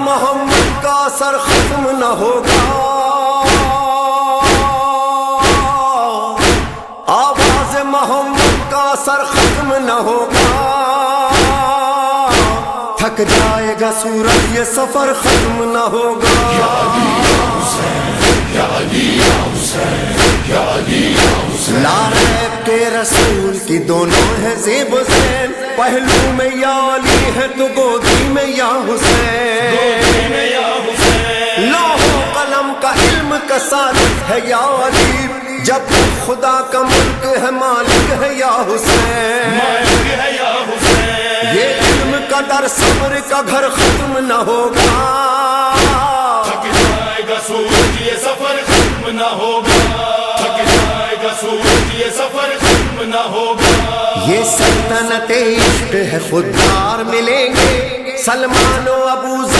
محمد کا اثر ختم نہ ہوگا، آواز محمد کا اثر ختم نہ ہوگا، تھک جائے گا سورج یہ سفر ختم نہ ہوگا۔ یا علی یا حسین، یا علی یا حسین، یا علی یا حسین۔ لا ریب کے رسول کی دونوں ہے زیب و زین، پہلو میں یا علی ہے تو گودی میں یا حسین، لوح و قلم کا علم کا ساتھ ہے یا علی، جب تک خدا کا ملک ہے مالک ہے یا حسین، یہ علم کا در صبر کا گھر ختم نہ ہوگا، تھک جائے گا سورج یہ سفر ختم نہ ہوگا، تھک جائے گا سورج یہ سفر ختم نہ ہوگا۔ یہ سلطنت عشق ہے خوددار ملیں گے، سلمان و ابو